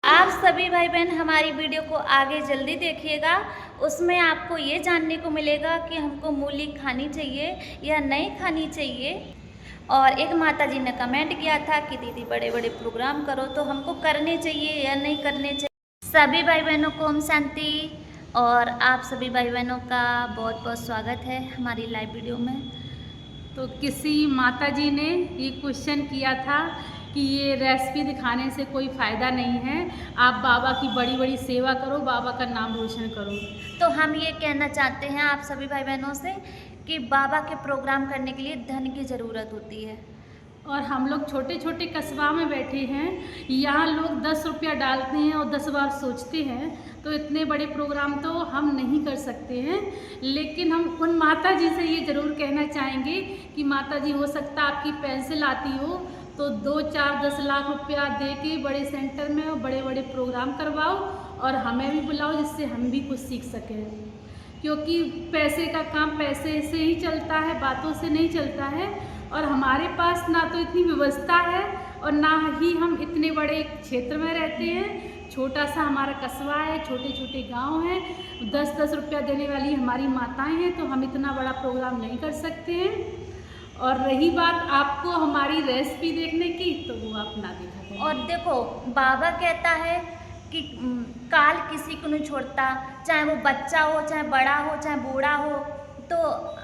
आप सभी भाई बहन हमारी वीडियो को आगे जल्दी देखिएगा। उसमें आपको ये जानने को मिलेगा कि हमको मूली खानी चाहिए या नहीं खानी चाहिए। और एक माता जी ने कमेंट किया था कि दीदी बड़े बड़े प्रोग्राम करो, तो हमको करने चाहिए या नहीं करने चाहिए। सभी भाई बहनों को ओम शांति। और आप सभी भाई बहनों का बहुत बहुत स्वागत है हमारी लाइव वीडियो में। तो किसी माता जी ने ये क्वेश्चन किया था कि ये रेसिपी दिखाने से कोई फ़ायदा नहीं है, आप बाबा की बड़ी बड़ी सेवा करो, बाबा का नाम रोशन करो। तो हम ये कहना चाहते हैं आप सभी भाई बहनों से कि बाबा के प्रोग्राम करने के लिए धन की ज़रूरत होती है। और हम लोग छोटे छोटे कस्बा में बैठे हैं, यहाँ लोग 10 रुपया डालते हैं और 10 बार सोचते हैं, तो इतने बड़े प्रोग्राम तो हम नहीं कर सकते हैं। लेकिन हम उन माता जी से ये ज़रूर कहना चाहेंगे कि माता जी, हो सकता आपकी पेंसिल आती हो तो 2, 4, 10 लाख रुपया दे के बड़े सेंटर में बड़े बड़े प्रोग्राम करवाओ और हमें भी बुलाओ, जिससे हम भी कुछ सीख सकें। क्योंकि पैसे का काम पैसे से ही चलता है, बातों से नहीं चलता है। और हमारे पास ना तो इतनी व्यवस्था है और ना ही हम इतने बड़े क्षेत्र में रहते हैं। छोटा सा हमारा कस्बा है, छोटे छोटे गांव हैं, 10-10 रुपया देने वाली हमारी माताएं हैं, तो हम इतना बड़ा प्रोग्राम नहीं कर सकते हैं। और रही बात आपको हमारी रेसिपी देखने की, तो वो आप ना देखा करें। और देखो, बाबा कहता है कि काल किसी को नहीं छोड़ता, चाहे वो बच्चा हो, चाहे बड़ा हो, चाहे बूढ़ा हो। तो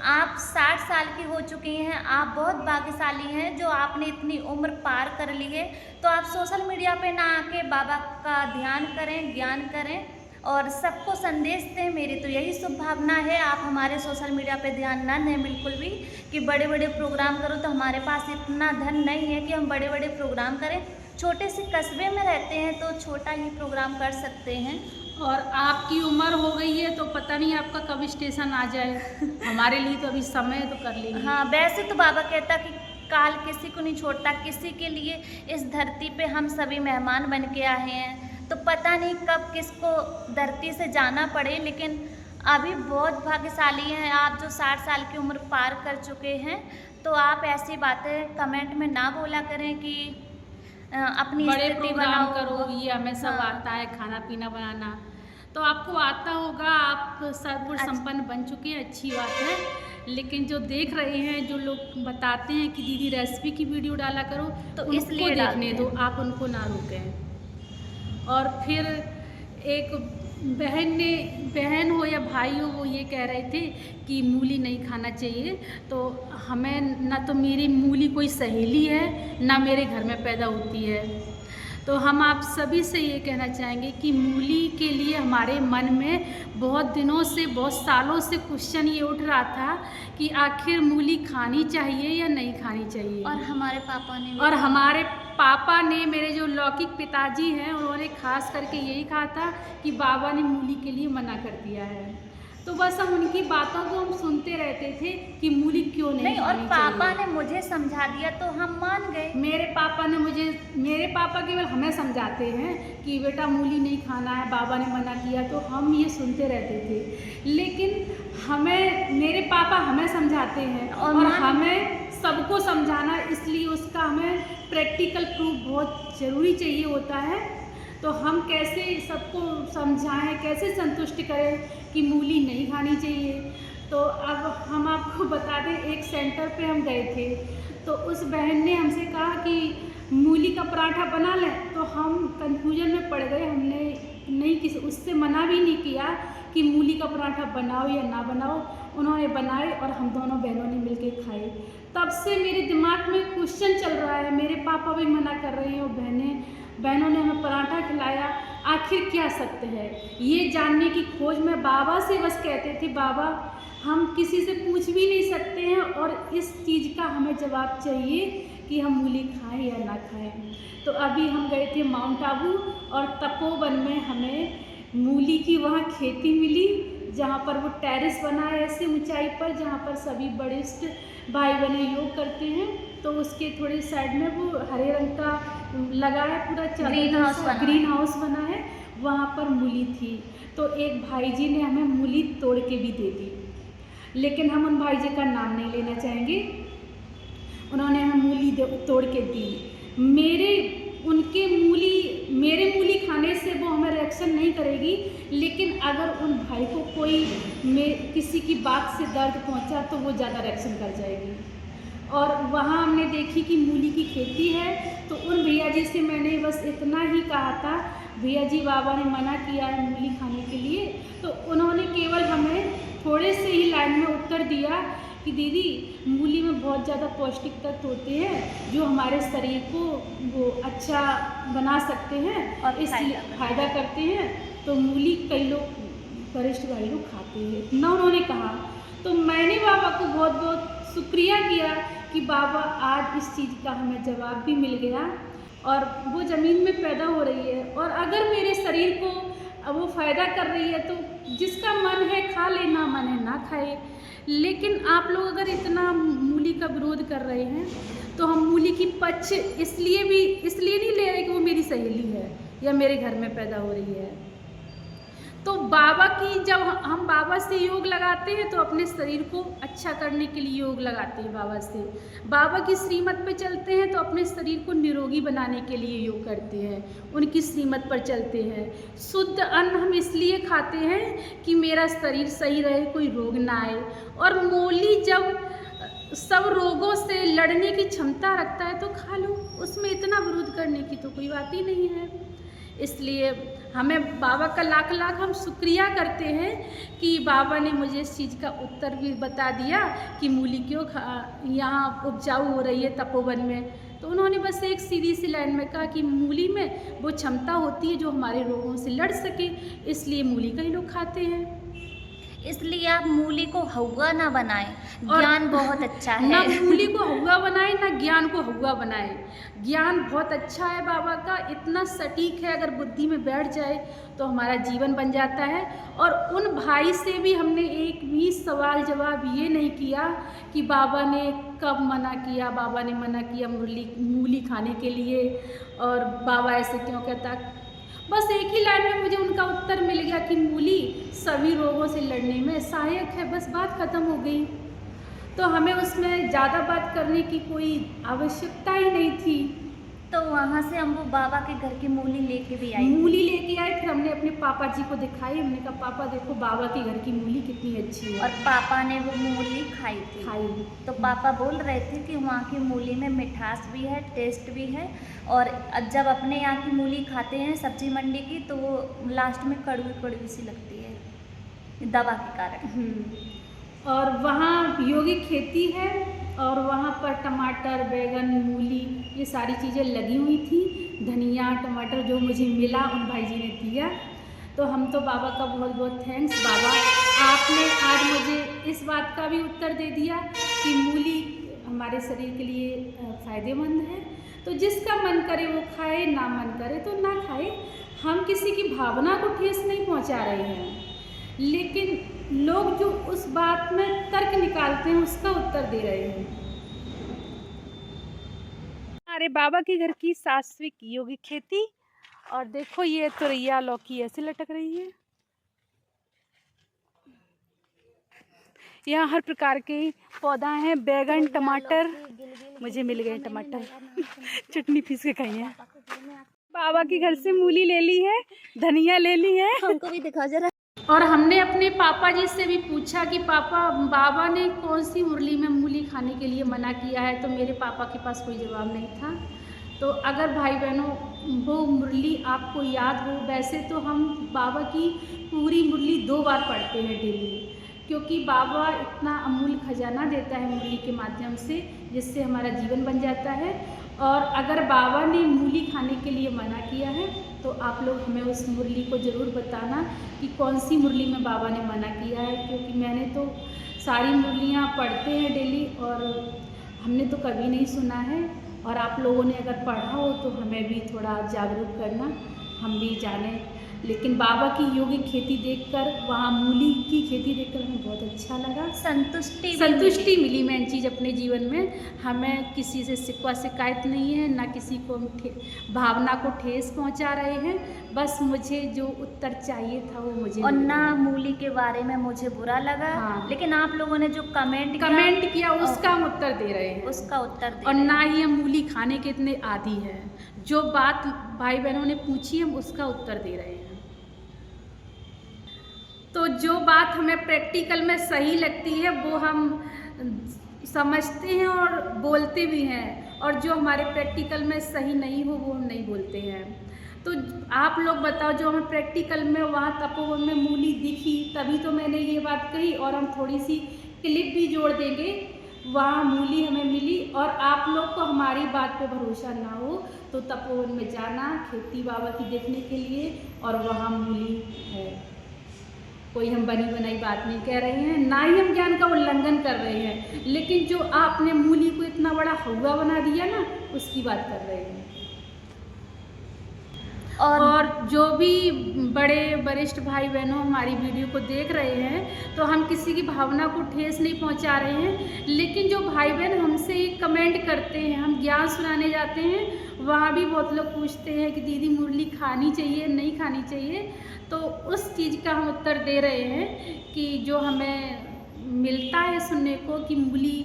आप 60 साल की हो चुकी हैं, आप बहुत भाग्यशाली हैं जो आपने इतनी उम्र पार कर ली है। तो आप सोशल मीडिया पे ना आके बाबा का ध्यान करें, ज्ञान करें और सबको संदेश दें। मेरी तो यही शुभ भावना है। आप हमारे सोशल मीडिया पे ध्यान ना दें बिल्कुल भी कि बड़े बड़े प्रोग्राम करो, तो हमारे पास इतना धन नहीं है कि हम बड़े बड़े प्रोग्राम करें। छोटे से कस्बे में रहते हैं तो छोटा ही प्रोग्राम कर सकते हैं। और आपकी उम्र हो गई है तो पता नहीं आपका कब स्टेशन आ जाए। हमारे लिए तो अभी समय है, तो कर लेंगे। हाँ, वैसे तो बाबा कहता कि काल किसी को नहीं छोड़ता, किसी के लिए इस धरती पे हम सभी मेहमान बन के आए हैं। तो पता नहीं कब किसको धरती से जाना पड़े, लेकिन अभी बहुत भाग्यशाली हैं आप जो 60 साल की उम्र पार कर चुके हैं। तो आप ऐसी बातें कमेंट में ना बोला करें कि अपनी बड़े स्थिति प्रोग्राम बनाओ करो, ये हमें सब हाँ। आता है, खाना पीना बनाना तो आपको आता होगा, आप सर्वगुण संपन्न बन चुके हैं, अच्छी बात है। लेकिन जो देख रहे हैं, जो लोग बताते हैं कि दीदी रेसिपी की वीडियो डाला करो, तो इसलिए देखने दो, आप उनको ना रोकें। और फिर एक बहन हो या भाई हो, वो ये कह रहे थे कि मूली नहीं खाना चाहिए। तो हमें ना तो मेरी मूली कोई सहेली है, ना मेरे घर में पैदा होती है। तो हम आप सभी से ये कहना चाहेंगे कि मूली के लिए हमारे मन में बहुत दिनों से, बहुत सालों से क्वेश्चन ये उठ रहा था कि आखिर मूली खानी चाहिए या नहीं खानी चाहिए। और हमारे पापा ने मेरे जो लौकिक पिताजी हैं, उन्होंने खास करके यही कहा था कि बाबा ने मूली के लिए मना कर दिया है। तो बस हम उनकी बातों को हम सुनते रहते थे कि मूली क्यों नहीं और खानी पापा चाहिए। ने मुझे समझा दिया तो हम मान गए। मेरे पापा केवल हमें समझाते हैं कि बेटा मूली नहीं खाना है, बाबा ने मना किया, तो हम ये सुनते रहते थे। लेकिन मेरे पापा हमें समझाते हैं और हमें सबको समझाना, इसलिए उसका हमें प्रैक्टिकल प्रूफ बहुत ज़रूरी चाहिए होता है। तो हम कैसे सबको समझाएं, कैसे संतुष्ट करें कि मूली नहीं खानी चाहिए। तो अब हम आपको बता दें, एक सेंटर पे हम गए थे, तो उस बहन ने हमसे कहा कि मूली का पराठा बना लें। तो हम कंफ्यूजन में पड़ गए, हमने नहीं उससे मना भी नहीं किया कि मूली का पराठा बनाओ या ना बनाओ। उन्होंने बनाए और हम दोनों बहनों ने मिलके खाए। तब से मेरे दिमाग में क्वेश्चन चल रहा है, मेरे पापा भी मना कर रहे हैं और बहनों ने हमें पराठा खिलाया, आखिर क्या सत्य है, ये जानने की खोज में बाबा से बस कहते थे, बाबा हम किसी से पूछ भी नहीं सकते हैं और इस चीज़ का हमें जवाब चाहिए कि हम मूली खाएं या ना खाएं। तो अभी हम गए थे माउंट आबू और तपोवन में हमें मूली की वहाँ खेती मिली, जहाँ पर वो टेरेस बना है ऐसे ऊंचाई पर, जहाँ पर सभी वरिष्ठ भाई बहनें योग करते हैं। तो उसके थोड़ी साइड में वो हरे रंग का लगा है, पूरा ग्रीन हाउस बना है, वहाँ पर मूली थी। तो एक भाई जी ने हमें मूली तोड़ के भी दे दी, लेकिन हम उन भाई जी का नाम नहीं लेना चाहेंगे। उन्होंने हमें मूली तोड़ के दी। मेरे मूली खाने रिएक्शन नहीं करेगी, लेकिन अगर उन भाई को कोई किसी की बात से दर्द पहुंचा तो वो ज़्यादा रिएक्शन कर जाएगी। और वहाँ हमने देखी कि मूली की खेती है, तो उन भैया जी से मैंने बस इतना ही कहा था, भैया जी बाबा ने मना किया है मूली खाने के लिए, तो उन्होंने केवल हमें थोड़े से ही लाइन में उत्तर दिया कि दीदी मूली में बहुत ज़्यादा पौष्टिक तत्व होते हैं जो हमारे शरीर को वो अच्छा बना सकते हैं और इसलिए फ़ायदा करते हैं, तो मूली कई लोग वरिष्ठ भाई लोग खाते हैं, इतना उन्होंने कहा। तो मैंने बाबा को बहुत बहुत शुक्रिया किया कि बाबा आज इस चीज़ का हमें जवाब भी मिल गया और वो ज़मीन में पैदा हो रही है, और अगर मेरे शरीर को वो फ़ायदा कर रही है तो जिसका मन है खा लेना, मन है ना खाए। लेकिन आप लोग अगर इतना मूली का विरोध कर रहे हैं तो हम मूली की पक्ष इसलिए नहीं ले रहे कि वो मेरी सहेली है या मेरे घर में पैदा हो रही है। तो बाबा की जब हम बाबा से योग लगाते हैं तो अपने शरीर को अच्छा करने के लिए योग लगाते हैं बाबा से। बाबा की श्रीमत पे चलते हैं तो अपने शरीर को निरोगी बनाने के लिए योग करते हैं, उनकी श्रीमत पर चलते हैं। शुद्ध अन्न हम इसलिए खाते हैं कि मेरा शरीर सही रहे, कोई रोग ना आए। और मूली जब सब रोगों से लड़ने की क्षमता रखता है तो खा लो, उसमें इतना विरोध करने की तो कोई बात ही नहीं है। इसलिए हमें बाबा का लाख लाख हम शुक्रिया करते हैं कि बाबा ने मुझे इस चीज़ का उत्तर भी बता दिया कि मूली क्यों यहाँ उपजाऊ हो रही है तपोवन में। तो उन्होंने बस एक सीधी सी लाइन में कहा कि मूली में वो क्षमता होती है जो हमारे रोगों से लड़ सके, इसलिए मूली कई लोग खाते हैं। इसलिए आप मूली को हौवा ना बनाएं, ज्ञान बहुत अच्छा है। ना मूली को हौवा बनाए ना ज्ञान को हौवा बनाए। ज्ञान बहुत अच्छा है बाबा का, इतना सटीक है, अगर बुद्धि में बैठ जाए तो हमारा जीवन बन जाता है। और उन भाई से भी हमने एक भी सवाल जवाब ये नहीं किया कि बाबा ने कब मना किया, बाबा ने मना किया मूली खाने के लिए और बाबा ऐसे क्यों कहता। बस एक ही लाइन में मुझे उनका उत्तर मिल गया कि मूली सभी रोगों से लड़ने में सहायक है, बस बात ख़त्म हो गई। तो हमें उसमें ज़्यादा बात करने की कोई आवश्यकता ही नहीं थी। तो वहाँ से हम वो बाबा के घर की मूली लेके भी आए। मूली लेके आए, फिर हमने अपने पापा जी को दिखाई, हमने कहा पापा देखो बाबा के घर की मूली कितनी अच्छी है। और पापा ने वो मूली खाई थी। तो पापा बोल रहे थे कि वहाँ की मूली में मिठास भी है, टेस्ट भी है, और जब अपने यहाँ की मूली खाते हैं सब्जी मंडी की तो वो लास्ट में कड़वी कड़वी सी लगती है दवा के कारण। और वहाँ योगिक खेती है और वहाँ पर टमाटर, बैगन, मूली ये सारी चीज़ें लगी हुई थी। धनिया, टमाटर जो मुझे मिला उन भाई जी ने दिया। तो हम तो बाबा का बहुत बहुत थैंक्स। बाबा आपने आज मुझे इस बात का भी उत्तर दे दिया कि मूली हमारे शरीर के लिए फ़ायदेमंद है। तो जिसका मन करे वो खाए, ना मन करे तो ना खाए। हम किसी की भावना को ठेस नहीं पहुँचा रहे हैं, लेकिन लोग जो उस बात में तर्क निकालते हैं उसका उत्तर दे रहे हैं। हमारे बाबा के घर की सात्विक योगिक खेती, और देखो ये तुरैया लौकी ऐसे लटक रही है। यहाँ हर प्रकार के पौधा हैं, बैगन, टमाटर, मुझे मिल गए टमाटर चटनी पीस के खाई है। बाबा के घर से मूली ले ली है, धनिया ले ली है, हमको भी दिखा जरा। और हमने अपने पापा जी से भी पूछा कि पापा बाबा ने कौन सी मुरली में मूली खाने के लिए मना किया है, तो मेरे पापा के पास कोई जवाब नहीं था। तो अगर भाई बहनों वो मुरली आपको याद हो, वैसे तो हम बाबा की पूरी मुरली 2 बार पढ़ते हैं डेली, क्योंकि बाबा इतना अमूल्य खजाना देता है मुरली के माध्यम से, जिससे हमारा जीवन बन जाता है। और अगर बाबा ने मूली खाने के लिए मना किया है तो आप लोग हमें उस मुरली को ज़रूर बताना कि कौन सी मुरली में बाबा ने मना किया है, क्योंकि मैंने तो सारी मुरलियाँ पढ़ते हैं डेली और हमने तो कभी नहीं सुना है। और आप लोगों ने अगर पढ़ा हो तो हमें भी थोड़ा जागरूक करना, हम भी जानें। लेकिन बाबा की योगिक खेती देखकर, वहाँ मूली की खेती देखकर हमें बहुत अच्छा लगा। संतुष्टि मिली मेन चीज़ अपने जीवन में। हमें किसी से शिकवा शिकायत नहीं है, ना किसी को भावना को ठेस पहुंचा रहे हैं। बस मुझे जो उत्तर चाहिए था वो मुझे, और ना मूली के बारे में मुझे बुरा लगा। हाँ। लेकिन आप लोगों ने जो कमेंट किया उसका हम उत्तर दे रहे हैं, उसका उत्तर दे और ना ही हम मूली खाने के इतने आदी हैं। जो बात भाई बहनों ने पूछी हम उसका उत्तर दे रहे हैं। तो जो बात हमें प्रैक्टिकल में सही लगती है वो हम समझते हैं और बोलते भी हैं, और जो हमारे प्रैक्टिकल में सही नहीं हो वो हम नहीं बोलते हैं। तो आप लोग बताओ, जो हमें प्रैक्टिकल में वहाँ तपोवन में मूली दिखी तभी तो मैंने ये बात कही, और हम थोड़ी सी क्लिप भी जोड़ देंगे, वहाँ मूली हमें मिली। और आप लोग को हमारी बात पे भरोसा ना हो तो तपोवन में जाना खेती बाबा की देखने के लिए, और वहाँ मूली है। कोई हम बनी बनाई बात नहीं कह रहे हैं, ना ही हम ज्ञान का उल्लंघन कर रहे हैं, लेकिन जो आपने मूली को इतना बड़ा हवा बना दिया ना, उसकी बात कर रहे हैं। और जो भी बड़े वरिष्ठ भाई बहनों हमारी वीडियो को देख रहे हैं, तो हम किसी की भावना को ठेस नहीं पहुंचा रहे हैं, लेकिन जो भाई बहन हमसे कमेंट करते हैं, हम ज्ञान सुनाने जाते हैं, वहाँ भी बहुत लोग पूछते हैं कि दीदी मूली खानी चाहिए नहीं खानी चाहिए। तो उस चीज़ का हम उत्तर दे रहे हैं कि जो हमें मिलता है सुनने को कि मूली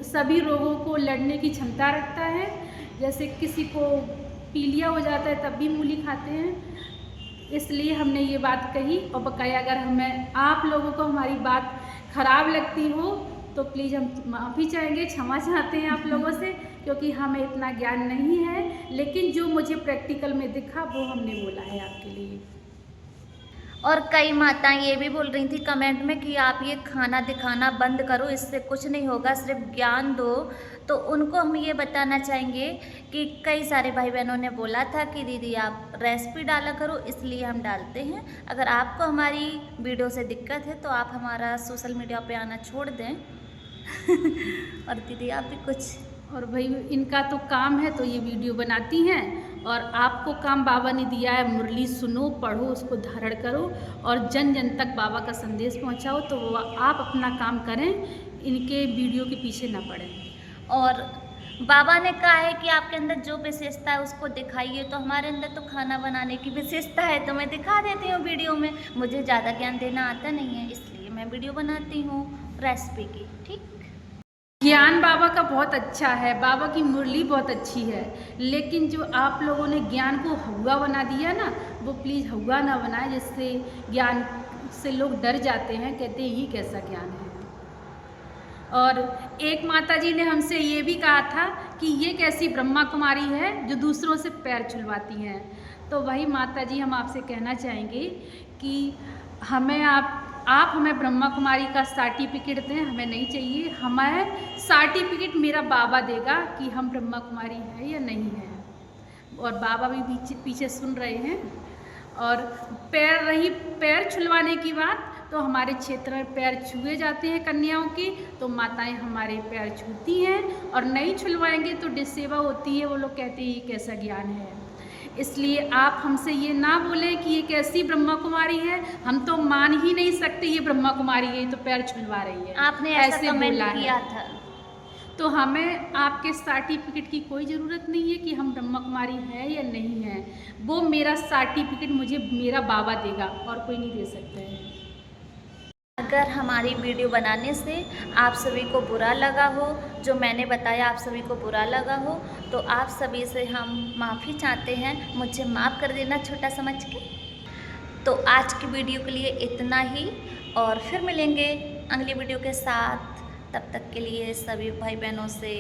सभी रोगों को लड़ने की क्षमता रखता है। जैसे किसी को पीलिया हो जाता है तब भी मूली खाते हैं, इसलिए हमने ये बात कही। और बकाया अगर हमें आप लोगों को हमारी बात खराब लगती हो तो प्लीज़ हम माफ़ी चाहेंगे, क्षमा चाहते हैं आप लोगों से, क्योंकि हमें इतना ज्ञान नहीं है, लेकिन जो मुझे प्रैक्टिकल में दिखा वो हमने बोला है आपके लिए। और कई माताएं ये भी बोल रही थी कमेंट में कि आप ये खाना दिखाना बंद करो, इससे कुछ नहीं होगा, सिर्फ ज्ञान दो। तो उनको हम ये बताना चाहेंगे कि कई सारे भाई बहनों ने बोला था कि दीदी आप रेसिपी डाला करो, इसलिए हम डालते हैं। अगर आपको हमारी वीडियो से दिक्कत है तो आप हमारा सोशल मीडिया पे आना छोड़ दें। और दीदी आप भी कुछ। और भाई इनका तो काम है तो ये वीडियो बनाती हैं, और आपको काम बाबा ने दिया है, मुरली सुनो, पढ़ो, उसको धारण करो और जन जन तक बाबा का संदेश पहुंचाओ। तो वो आप अपना काम करें, इनके वीडियो के पीछे ना पड़ें। और बाबा ने कहा है कि आपके अंदर जो विशेषता है उसको दिखाइए, तो हमारे अंदर तो खाना बनाने की विशेषता है, तो मैं दिखा देती हूँ वीडियो में। मुझे ज़्यादा ज्ञान देना आता नहीं है, इसलिए मैं वीडियो बनाती हूँ रेसिपी की। ठीक, ज्ञान बाबा का बहुत अच्छा है, बाबा की मुरली बहुत अच्छी है, लेकिन जो आप लोगों ने ज्ञान को हवा बना दिया ना, वो प्लीज़ हवा ना बनाए, जिससे ज्ञान से लोग डर जाते हैं, कहते हैं ये कैसा ज्ञान है। और एक माता जी ने हमसे ये भी कहा था कि ये कैसी ब्रह्मा कुमारी है जो दूसरों से पैर छुलवाती हैं। तो वही माता जी हम आपसे कहना चाहेंगे कि हमें आप हमें ब्रह्मा कुमारी का सर्टिफिकेट दें, हमें नहीं चाहिए। हमें सर्टिफिकेट मेरा बाबा देगा कि हम ब्रह्मा कुमारी हैं या नहीं हैं। और बाबा भी पीछे सुन रहे हैं। और पैर छुलवाने की बात, तो हमारे क्षेत्र में पैर छुए जाते हैं कन्याओं के, तो माताएं हमारे पैर छूती हैं, और नहीं छुलवाएंगे तो डिसेवा होती है। वो लोग कहते हैं ये कैसा ज्ञान है। इसलिए आप हमसे ये ना बोलें कि ये कैसी ब्रह्मा कुमारी है, हम तो मान ही नहीं सकते ये ब्रह्मा कुमारी है, तो पैर छुलवा रही है। आपने ऐसा कमेंट किया था। तो हमें आपके सर्टिफिकेट की कोई ज़रूरत नहीं है कि हम ब्रह्मा कुमारी हैं या नहीं हैं। वो मेरा सर्टिफिकेट मुझे मेरा बाबा देगा, और कोई नहीं दे सकता है। अगर हमारी वीडियो बनाने से आप सभी को बुरा लगा हो, जो मैंने बताया आप सभी को बुरा लगा हो, तो आप सभी से हम माफ़ी चाहते हैं, मुझे माफ़ कर देना छोटा समझ के। तो आज की वीडियो के लिए इतना ही, और फिर मिलेंगे अगली वीडियो के साथ। तब तक के लिए सभी भाई बहनों से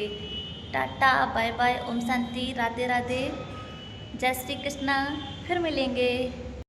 टाटा, बाय बाय, ओम शांति, राधे राधे, जय श्री कृष्णा। फिर मिलेंगे।